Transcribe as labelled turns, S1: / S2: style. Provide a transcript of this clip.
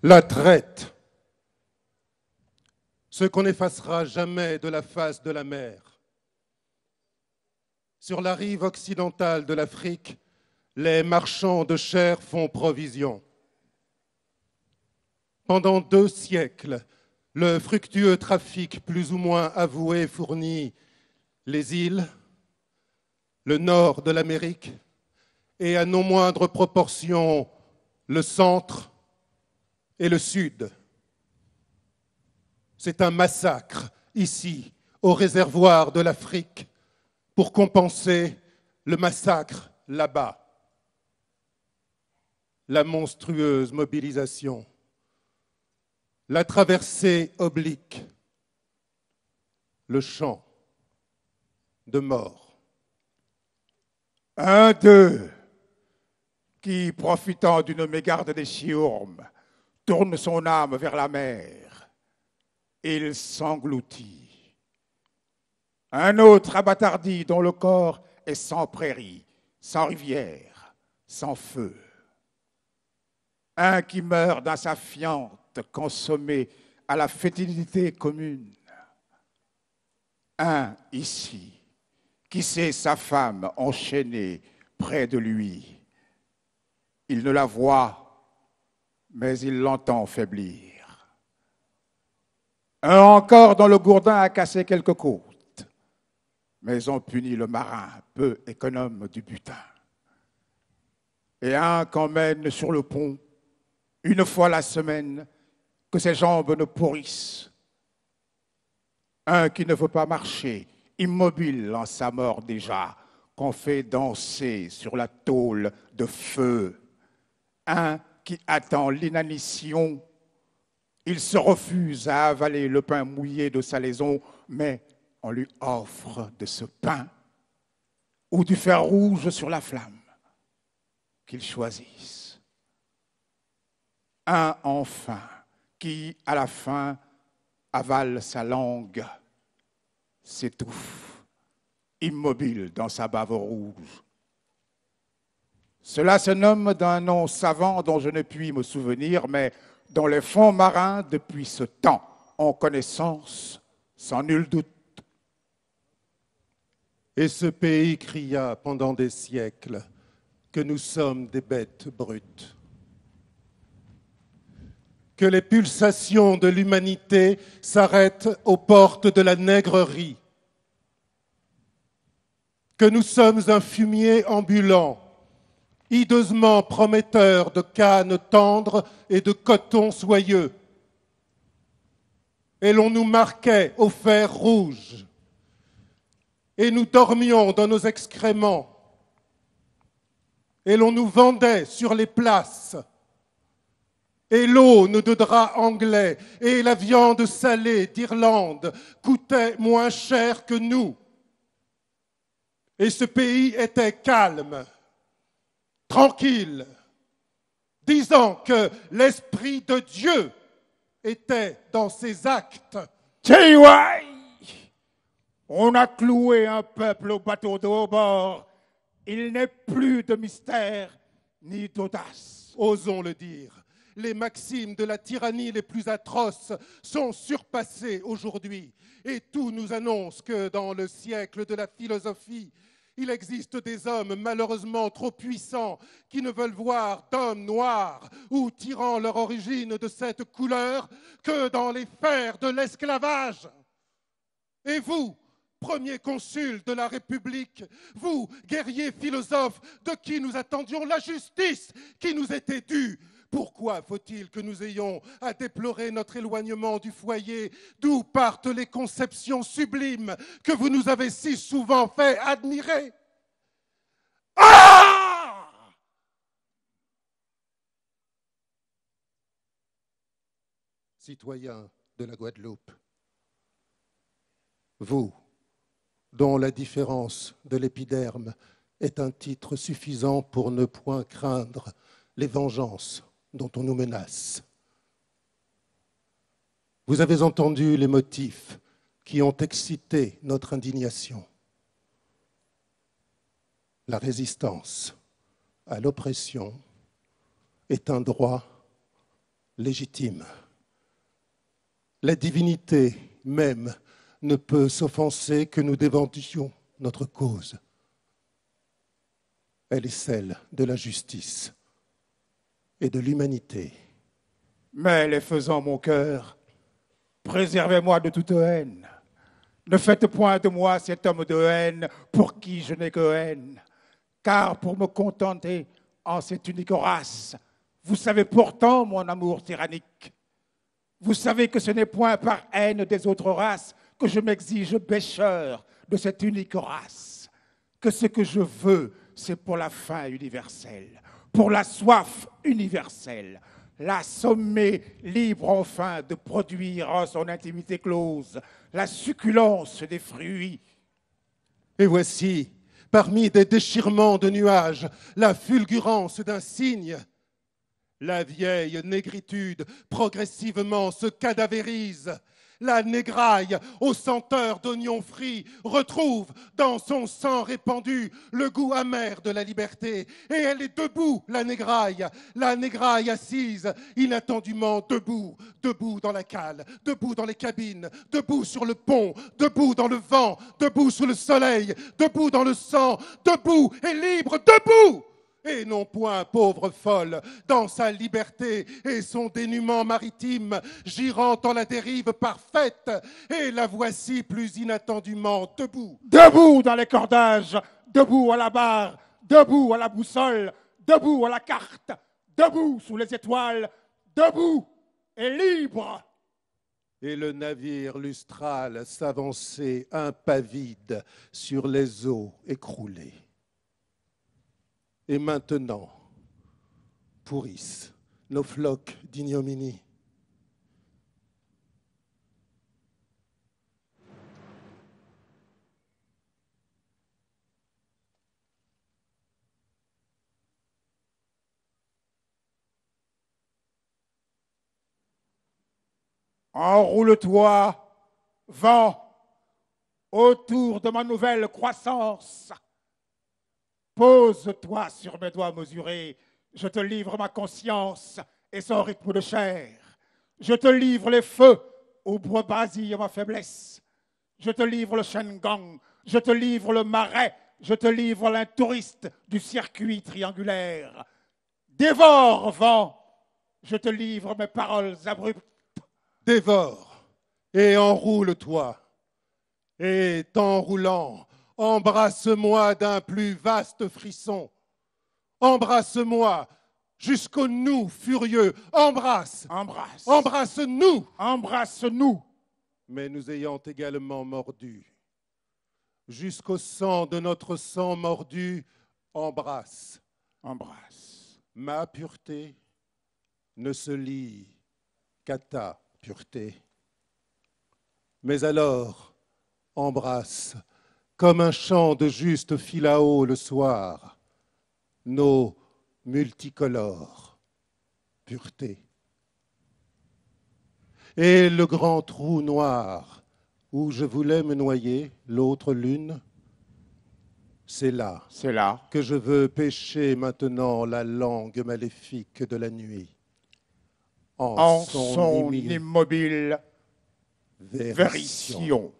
S1: la traite, ce qu'on n'effacera jamais de la face de la mer. Sur la rive occidentale de l'Afrique, les marchands de chair font provision. Pendant 2 siècles, le fructueux trafic plus ou moins avoué fournit les îles, le nord de l'Amérique et à non moindre proportion le centre et le sud. C'est un massacre ici, au réservoir de l'Afrique, pour compenser le massacre là-bas. La monstrueuse mobilisation, la traversée oblique, le champ de mort.
S2: Un d'eux, qui, profitant d'une mégarde des chiourmes, tourne son âme vers la mer, il s'engloutit. Un autre abattardit dont le corps est sans prairie, sans rivière, sans feu. Un qui meurt dans sa fiente consommée à la fétidité commune. Un ici qui sait sa femme enchaînée près de lui. Il ne la voit, mais il l'entend faiblir. Un encore dont le gourdin a cassé quelques côtes, mais on punit le marin peu économe du butin. Et un qu'emmène sur le pont, une fois la semaine, que ses jambes ne pourrissent. Un qui ne veut pas marcher, immobile en sa mort déjà, qu'on fait danser sur la tôle de feu. Un qui attend l'inanition. Il se refuse à avaler le pain mouillé de salaison, mais on lui offre de ce pain ou du fer rouge sur la flamme, qu'il choisisse. Un enfin qui, à la fin, avale sa langue, s'étouffe, immobile dans sa bave rouge. Cela se nomme d'un nom savant dont je ne puis me souvenir, mais dont les fonds marins, depuis ce temps, ont connaissance, sans nul doute.
S1: Et ce pays cria pendant des siècles que nous sommes des bêtes brutes, que les pulsations de l'humanité s'arrêtent aux portes de la nègrerie, que nous sommes un fumier ambulant, hideusement prometteur de cannes tendres et de coton soyeux. Et l'on nous marquait au fer rouge, et nous dormions dans nos excréments, et l'on nous vendait sur les places, et l'aune de drap anglais et la viande salée d'Irlande coûtaient moins cher que nous. Et ce pays était calme, tranquille, disant que l'Esprit de Dieu était dans ses actes.
S2: Tchiouaï! On a cloué un peuple au bateau de haut bord. Il n'est plus de mystère ni d'audace.
S1: Osons le dire. Les maximes de la tyrannie les plus atroces sont surpassées aujourd'hui. Et tout nous annonce que dans le siècle de la philosophie, il existe des hommes malheureusement trop puissants qui ne veulent voir d'hommes noirs ou tirant leur origine de cette couleur que dans les fers de l'esclavage. Et vous, premier consul de la République, vous, guerrier philosophe, de qui nous attendions la justice qui nous était due, pourquoi faut-il que nous ayons à déplorer notre éloignement du foyer d'où partent les conceptions sublimes que vous nous avez si souvent fait admirer? Ah! Citoyens de la Guadeloupe, vous, dont la différence de l'épiderme est un titre suffisant pour ne point craindre les vengeances dont on nous menace. Vous avez entendu les motifs qui ont excité notre indignation. La résistance à l'oppression est un droit légitime. La divinité même ne peut s'offenser que nous défendions notre cause. Elle est celle de la justice et de l'humanité.
S2: Mais les faisant mon cœur, préservez-moi de toute haine. Ne faites point de moi cet homme de haine pour qui je n'ai que haine. Car pour me contenter en cette unique race, vous savez pourtant mon amour tyrannique. Vous savez que ce n'est point par haine des autres races que je m'exige bêcheur de cette unique race. Que ce que je veux, c'est pour la faim universelle, pour la soif universelle, l'assommé libre enfin de produire en son intimité close la succulence des fruits.
S1: Et voici, parmi des déchirements de nuages, la fulgurance d'un cygne. La vieille négritude progressivement se cadavérise. La négraille, aux senteurs d'oignons frits, retrouve dans son sang répandu le goût amer de la liberté. Et elle est debout, la négraille assise, inattendument debout, debout dans la cale, debout dans les cabines, debout sur le pont, debout dans le vent, debout sous le soleil, debout dans le sang, debout et libre, debout! Et non point pauvre folle, dans sa liberté et son dénuement maritime, girant en la dérive parfaite, et la voici plus inattendument debout.
S2: Debout dans les cordages, debout à la barre, debout à la boussole, debout à la carte, debout sous les étoiles, debout et libre.
S1: Et le navire lustral s'avançait impavide sur les eaux écroulées. Et maintenant, pourrissent nos flocs d'ignominie.
S2: Enroule-toi, vent, autour de ma nouvelle croissance. Pose-toi sur mes doigts mesurés, je te livre ma conscience et son rythme de chair. Je te livre les feux où basille ma faiblesse. Je te livre le Shengang, je te livre le marais, je te livre l'un touriste du circuit triangulaire. Dévore, vent, je te livre mes paroles abruptes.
S1: Dévore et enroule-toi, et t'enroulant, embrasse-moi d'un plus vaste frisson. Embrasse-moi jusqu'au nous furieux. Embrasse.
S2: Embrasse.
S1: Embrasse-nous.
S2: Embrasse-nous.
S1: Mais nous ayant également mordu. Jusqu'au sang de notre sang mordu, embrasse.
S2: Embrasse.
S1: Ma pureté ne se lie qu'à ta pureté. Mais alors, embrasse, comme un chant de juste philao le soir, nos multicolores puretés. Et le grand trou noir où je voulais me noyer, l'autre lune, c'est là que je veux pêcher maintenant la langue maléfique de la nuit.
S2: En son immobile vérition.